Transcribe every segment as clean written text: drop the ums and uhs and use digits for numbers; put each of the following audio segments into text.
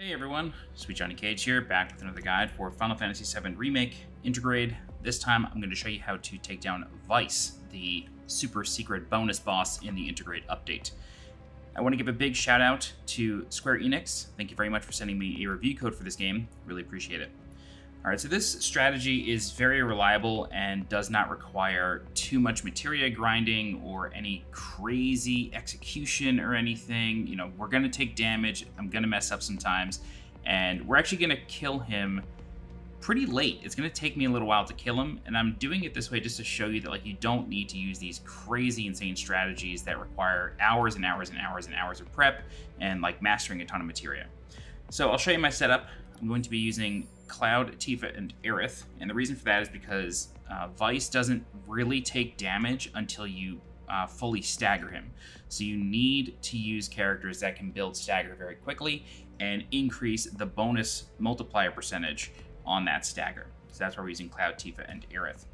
Hey everyone, Sweet Johnny Cage here, back with another guide for Final Fantasy VII Remake INTERgrade. This time I'm going to show you how to take down Weiss, the super secret bonus boss in the INTERgrade update. I want to give a big shout out to Square-Enix. Thank you very much for sending me a review code for this game. Really appreciate it. Alright, so this strategy is very reliable and does not require too much materia grinding or any crazy execution or anything. You know, we're going to take damage, I'm going to mess up sometimes, and we're actually going to kill him pretty late. It's going to take me a little while to kill him, and I'm doing it this way just to show you that like you don't need to use these crazy insane strategies that require hours and hours and hours and hours of prep and like mastering a ton of materia. So I'll show you my setup. I'm going to be using Cloud, Tifa, and Aerith, and the reason for that is because Weiss doesn't really take damage until you fully stagger him. So you need to use characters that can build stagger very quickly and increase the bonus multiplier percentage on that stagger. So that's why we're using Cloud, Tifa, and Aerith.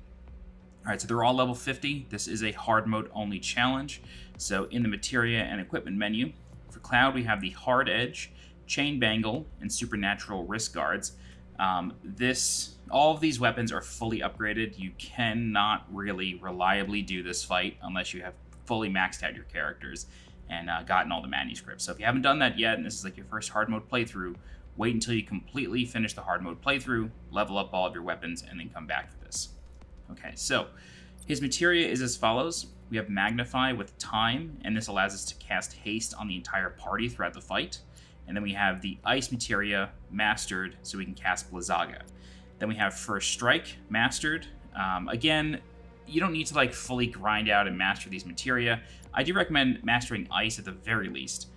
Alright, so they're all level 50. This is a hard mode only challenge. So in the Materia and equipment menu, for Cloud we have the Hard Edge, Chain Bangle, and Supernatural Wrist Guards. All of these weapons are fully upgraded. You cannot really reliably do this fight unless you have fully maxed out your characters and gotten all the manuscripts. So if you haven't done that yet, and this is like your first hard mode playthrough, wait until you completely finish the hard mode playthrough, level up all of your weapons, and then come back for this. Okay, so his materia is as follows. We have Magnify with Time, and this allows us to cast haste on the entire party throughout the fight. And then we have the Ice Materia mastered, so we can cast Blizzaga. Then we have First Strike mastered. Again, you don't need to like fully grind out and master these materia. I do recommend mastering Ice at the very least,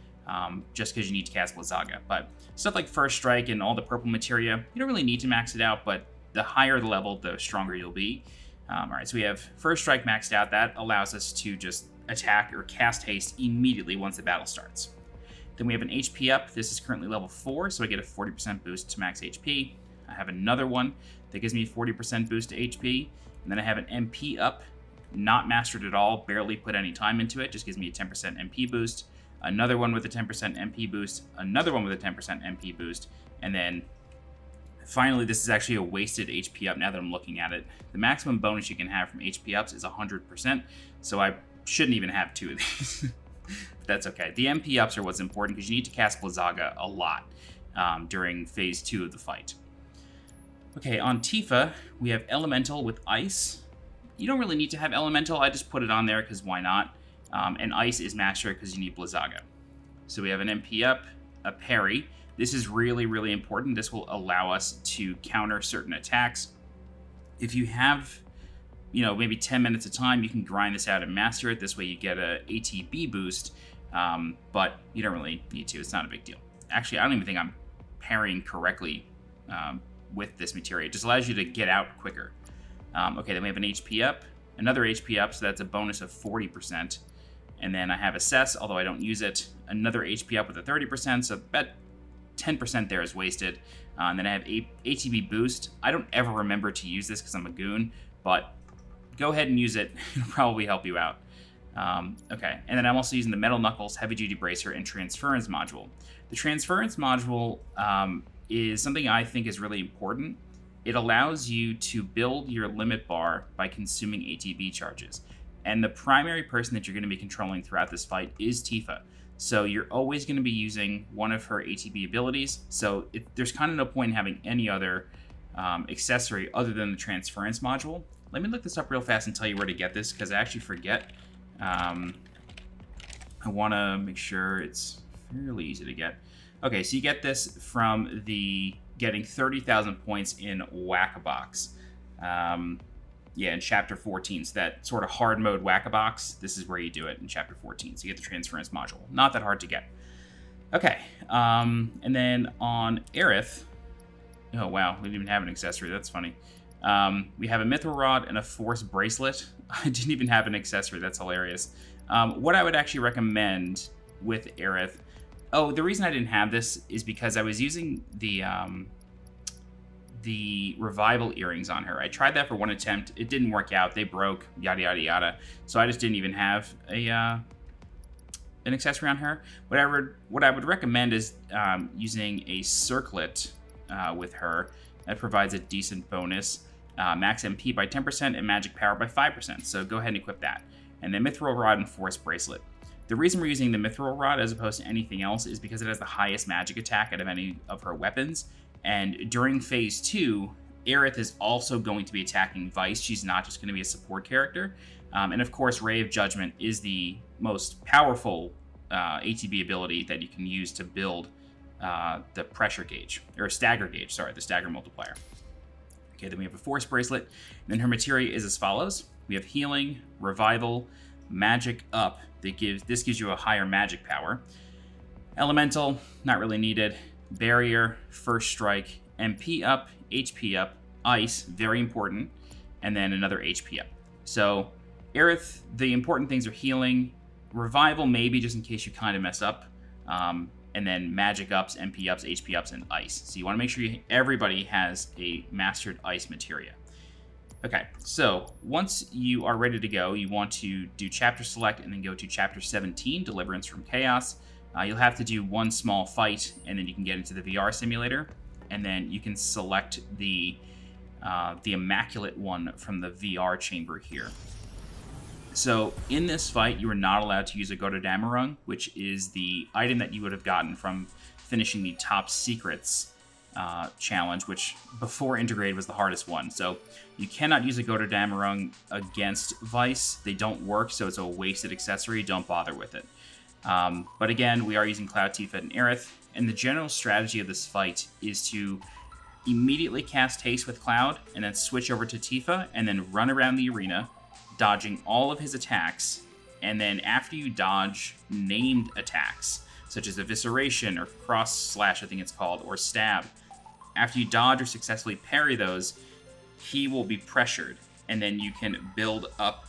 just because you need to cast Blizzaga. But stuff like First Strike and all the purple materia, you don't really need to max it out, but the higher the level, the stronger you'll be. Alright, so we have First Strike maxed out. That allows us to just attack or cast haste immediately once the battle starts. Then we have an HP up. This is currently level 4, so I get a 40% boost to max HP. I have another one that gives me a 40% boost to HP. And then I have an MP up, not mastered at all, barely put any time into it, just gives me a 10% MP boost. Another one with a 10% MP boost, another one with a 10% MP boost, and then finally, this is actually a wasted HP up now that I'm looking at it. The maximum bonus you can have from HP ups is 100%, so I shouldn't even have 2 of these. But that's okay. The MP ups are what's important because you need to cast Blizzaga a lot during phase 2 of the fight. Okay, on Tifa, we have Elemental with Ice. You don't really need to have Elemental. I just put it on there because why not? And Ice is mastered because you need Blizzaga. So we have an MP up, a parry. This is really, really important. This will allow us to counter certain attacks. If you have, you know, maybe 10 minutes of time, you can grind this out and master it. This way you get a ATB boost, but you don't really need to. It's not a big deal. Actually, I don't even think I'm parrying correctly with this materia. It just allows you to get out quicker. Okay, then we have an HP up, another HP up, so that's a bonus of 40%. And then I have Assess, although I don't use it. Another HP up with a 30%, so about 10% there is wasted. And then I have ATB boost. I don't ever remember to use this because I'm a goon, but go ahead and use it. It'll probably help you out. Okay, and then I'm also using the Metal Knuckles, Heavy Duty Bracer, and Transference module. The Transference module is something I think is really important. It allows you to build your limit bar by consuming ATB charges. And the primary person that you're going to be controlling throughout this fight is Tifa. So you're always going to be using one of her ATB abilities. So there's kind of no point in having any other accessory other than the Transference module. Let me look this up real fast and tell you where to get this, because I actually forget. I want to make sure it's fairly easy to get. Okay, so you get this from the getting 30,000 points in Whack-A-Box. Yeah, in Chapter 14. So that sort of hard mode Whack-A-Box, this is where you do it in Chapter 14. So you get the Transference module. Not that hard to get. Okay, and then on Aerith, oh wow, we didn't even have an accessory. That's funny. We have a Mithril Rod and a Force Bracelet. I didn't even have an accessory. That's hilarious. What I would actually recommend with Aerith... Oh, the reason I didn't have this is because I was using the Revival earrings on her. I tried that for one attempt. It didn't work out. They broke, yada, yada, yada. So I just didn't even have an accessory on her. What I would recommend is using a circlet with her. That provides a decent bonus. Max MP by 10% and magic power by 5%. So go ahead and equip that. And then Mithril Rod and Force Bracelet. The reason we're using the Mithril Rod as opposed to anything else is because it has the highest magic attack out of any of her weapons. And during Phase 2, Aerith is also going to be attacking Weiss. She's not just going to be a support character. And of course, Ray of Judgment is the most powerful ATB ability that you can use to build the pressure gauge, or stagger gauge, sorry, the stagger multiplier. Okay, then we have a Force Bracelet. And then her materia is as follows. We have Healing, Revival, Magic Up. This gives you a higher magic power. Elemental, not really needed. Barrier, First Strike, MP Up, HP Up. Ice, very important. And then another HP Up. So, Aerith, the important things are Healing, Revival maybe just in case you kind of mess up. And then Magic Ups, MP Ups, HP Ups, and Ice. So you want to make sure everybody has a mastered Ice materia. Okay, so once you are ready to go, you want to do Chapter Select and then go to Chapter 17, Deliverance from Chaos. You'll have to do one small fight, and then you can get into the VR simulator. And then you can select the Immaculate one from the VR chamber here. So in this fight, you are not allowed to use a Gotodamarung, which is the item that you would have gotten from finishing the Top Secrets challenge, which before INTERgrade was the hardest one. So you cannot use a Gotodamarung against Weiss. They don't work, so it's a wasted accessory. Don't bother with it. But again, we are using Cloud, Tifa, and Aerith, and the general strategy of this fight is to immediately cast Haste with Cloud, and then switch over to Tifa, and then run around the arena, dodging all of his attacks, and then after you dodge named attacks, such as Evisceration or Cross Slash, I think it's called, or Stab, after you dodge or successfully parry those, he will be pressured, and then you can build up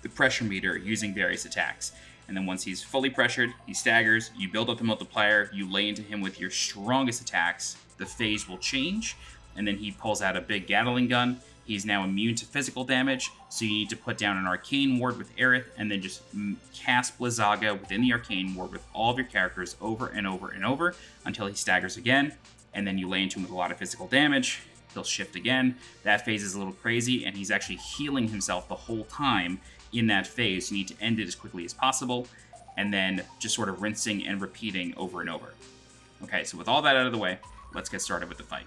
the pressure meter using various attacks. And then once he's fully pressured, he staggers, you build up the multiplier, you lay into him with your strongest attacks, the phase will change, and then he pulls out a big Gatling gun. He's now immune to physical damage, so you need to put down an Arcane Ward with Aerith, and then just cast Blizzaga within the Arcane Ward with all of your characters over and over and over until he staggers again, and then you lay into him with a lot of physical damage. He'll shift again. That phase is a little crazy, and he's actually healing himself the whole time in that phase. You need to end it as quickly as possible, and then just sort of rinsing and repeating over and over. Okay, so with all that out of the way, let's get started with the fight.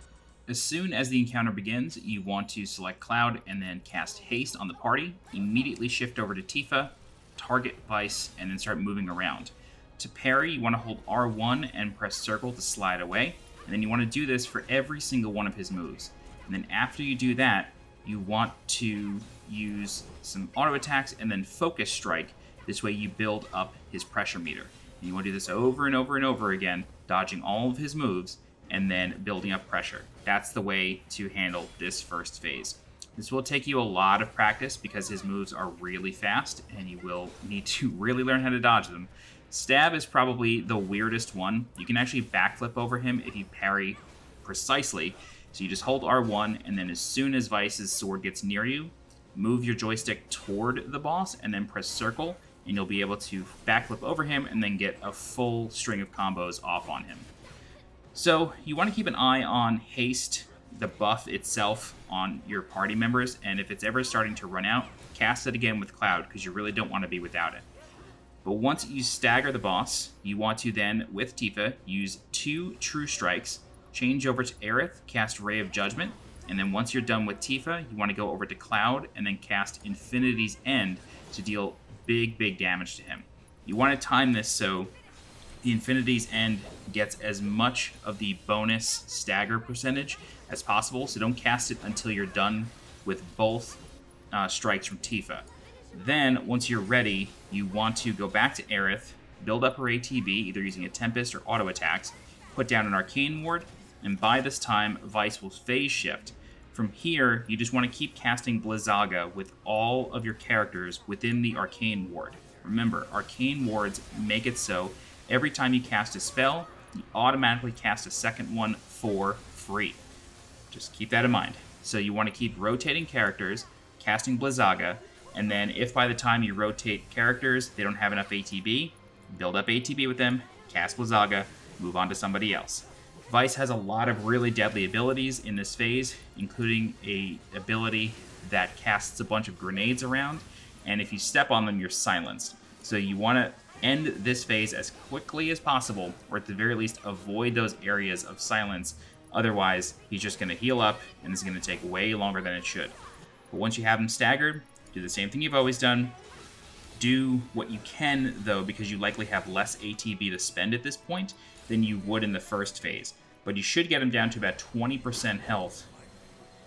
As soon as the encounter begins, you want to select Cloud and then cast Haste on the party. Immediately shift over to Tifa, target Weiss, and then start moving around. To parry, you want to hold R1 and press circle to slide away. And then you want to do this for every single one of his moves. And then after you do that, you want to use some auto attacks and then focus strike. This way you build up his pressure meter. And you want to do this over and over and over again, dodging all of his moves and then building up pressure. That's the way to handle this first phase. This will take you a lot of practice because his moves are really fast and you will need to really learn how to dodge them. Stab is probably the weirdest one. You can actually backflip over him if you parry precisely. So you just hold R1, and then as soon as Weiss's sword gets near you, move your joystick toward the boss, and then press circle, and you'll be able to backflip over him and then get a full string of combos off on him. So you want to keep an eye on Haste, the buff itself, on your party members, and if it's ever starting to run out, cast it again with Cloud, because you really don't want to be without it. But once you stagger the boss, you want to then, with Tifa, use 2 True Strikes, change over to Aerith, cast Ray of Judgment, and then once you're done with Tifa, you want to go over to Cloud and then cast Infinity's End to deal big damage to him. You want to time this so the Infinity's End gets as much of the bonus stagger percentage as possible, so don't cast it until you're done with both strikes from Tifa. Then, once you're ready, you want to go back to Aerith, build up her ATB, either using a Tempest or auto attacks, put down an Arcane Ward, and by this time, Weiss will phase shift. From here, you just want to keep casting Blizzaga with all of your characters within the Arcane Ward. Remember, Arcane Wards make it so every time you cast a spell, you automatically cast a second one for free. Just keep that in mind. So you want to keep rotating characters, casting Blizzaga, and then if by the time you rotate characters, they don't have enough ATB, build up ATB with them, cast Blizzaga, move on to somebody else. Weiss has a lot of really deadly abilities in this phase, including a ability that casts a bunch of grenades around, and if you step on them, you're silenced. So you want to end this phase as quickly as possible, or at the very least avoid those areas of silence. Otherwise, he's just going to heal up, and it's going to take way longer than it should. But once you have him staggered, do the same thing you've always done. Do what you can, though, because you likely have less ATB to spend at this point than you would in the first phase. But you should get him down to about 20% health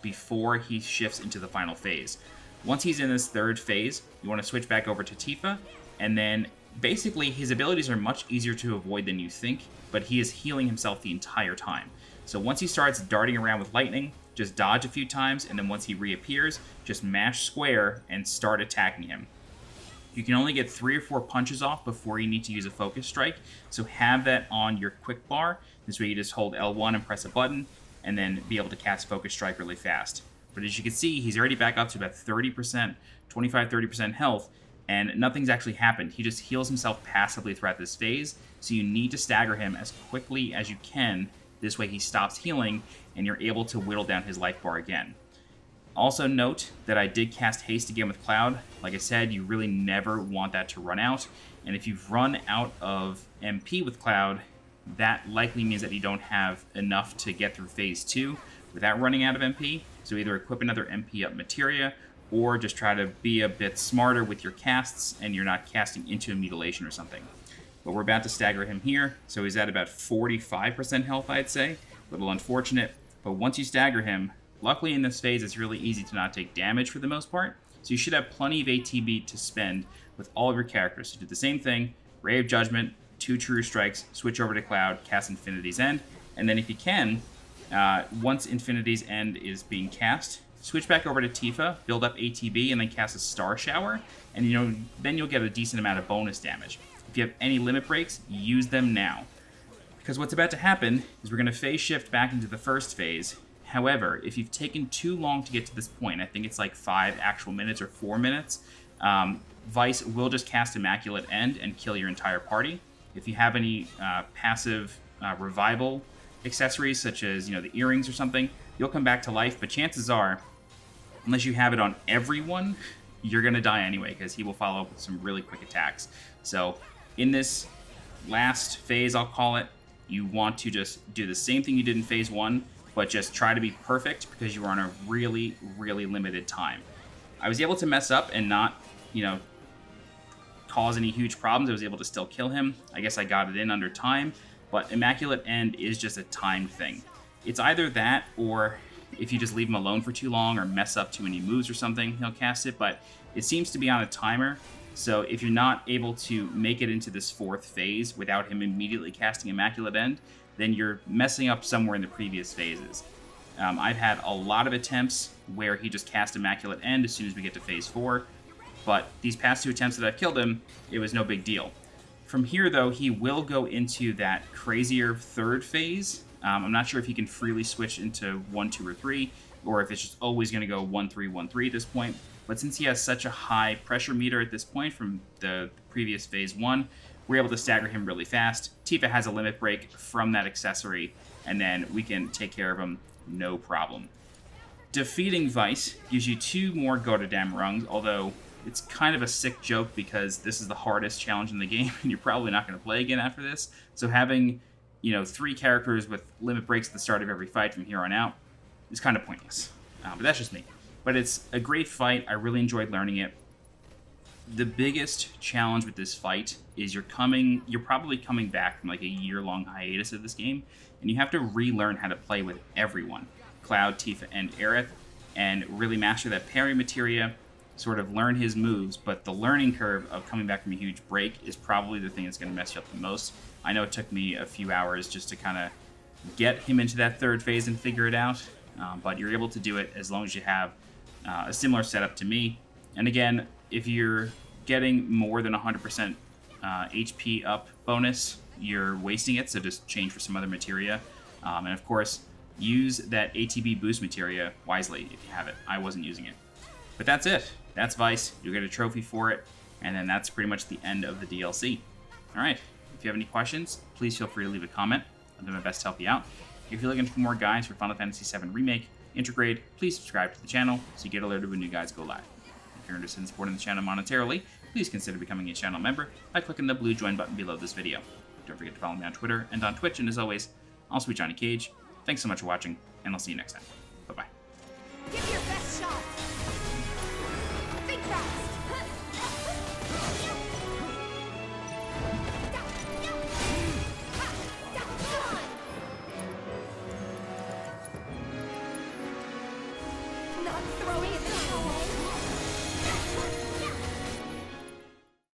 before he shifts into the final phase. Once he's in this third phase, you want to switch back over to Tifa, and then basically his abilities are much easier to avoid than you think, but he is healing himself the entire time. So once he starts darting around with lightning, just dodge a few times, and then once he reappears, just mash square and start attacking him. You can only get 3 or 4 punches off before you need to use a focus strike, so have that on your quick bar. This way you just hold L1 and press a button, and then be able to cast focus strike really fast. But as you can see, he's already back up to about 30%, 25-30% health, and nothing's actually happened. He just heals himself passively throughout this phase, so you need to stagger him as quickly as you can. This way he stops healing, and you're able to whittle down his life bar again. Also note that I did cast haste again with Cloud. Like I said, you really never want that to run out, and if you've run out of MP with Cloud, that likely means that you don't have enough to get through phase 2 without running out of MP. So either equip another MP up Materia, or just try to be a bit smarter with your casts and you're not casting into a mutilation or something. But we're about to stagger him here, so he's at about 45% health, I'd say. A little unfortunate, but once you stagger him, luckily in this phase it's really easy to not take damage for the most part, so you should have plenty of ATB to spend with all of your characters. So do the same thing, Ray of Judgment, 2 True Strikes, switch over to Cloud, cast Infinity's End, and then if you can, once Infinity's End is being cast, switch back over to Tifa, build up ATB, and then cast a Star Shower, and then you'll get a decent amount of bonus damage. If you have any limit breaks, use them now. Because what's about to happen is we're going to phase shift back into the first phase. However, if you've taken too long to get to this point, I think it's like 5 actual minutes or 4 minutes, Weiss will just cast Immaculate End and kill your entire party. If you have any passive revival accessories, such as the earrings or something, you'll come back to life, but chances are, unless you have it on everyone, you're going to die anyway, because he will follow up with some really quick attacks. So in this last phase, I'll call it, you want to just do the same thing you did in phase 1, but just try to be perfect, because you are on a really, really limited time. I was able to mess up and not, cause any huge problems. I was able to still kill him. I guess I got it in under time, but Immaculate End is just a timed thing. It's either that, or if you just leave him alone for too long or mess up too many moves or something, he'll cast it, but it seems to be on a timer. So if you're not able to make it into this 4th phase without him immediately casting Immaculate End, then you're messing up somewhere in the previous phases. I've had a lot of attempts where he just cast Immaculate End as soon as we get to phase 4, but these past 2 attempts that I've killed him, it was no big deal. From here, though, he will go into that crazier 3rd phase. I'm not sure if he can freely switch into 1, 2, or 3, or if it's just always going to go 1, 3, 1, 3 at this point. But since he has such a high pressure meter at this point from the previous phase 1, we're able to stagger him really fast. Tifa has a limit break from that accessory, and then we can take care of him no problem. Defeating Weiss gives you 2 more Gotterdam rungs, although it's kind of a sick joke because this is the hardest challenge in the game, and you're probably not going to play again after this. So having 3 characters with limit breaks at the start of every fight from here on out is kind of pointless. But that's just me. But it's a great fight. I really enjoyed learning it. The biggest challenge with this fight is you're probably coming back from like a year-long hiatus of this game, and you have to relearn how to play with everyone, Cloud, Tifa, and Aerith, and really master that parry Materia, sort of learn his moves, but the learning curve of coming back from a huge break is probably the thing that's going to mess you up the most. I know it took me a few hours just to kind of get him into that 3rd phase and figure it out, but you're able to do it as long as you have a similar setup to me. And again, if you're getting more than 100% HP up bonus, you're wasting it, so just change for some other materia. And of course, use that ATB boost materia wisely if you have it. I wasn't using it. But that's it. That's Weiss. You'll get a trophy for it, and then that's pretty much the end of the DLC. Alright, if you have any questions, please feel free to leave a comment. I'll do my best to help you out. If you're looking for more guides for Final Fantasy VII Remake INTERgrade, please subscribe to the channel so you get alerted when new guides go live. If you're interested in supporting the channel monetarily, please consider becoming a channel member by clicking the blue join button below this video. Don't forget to follow me on Twitter and on Twitch, and as always, I'll be Johnny Cage. Thanks so much for watching, and I'll see you next time.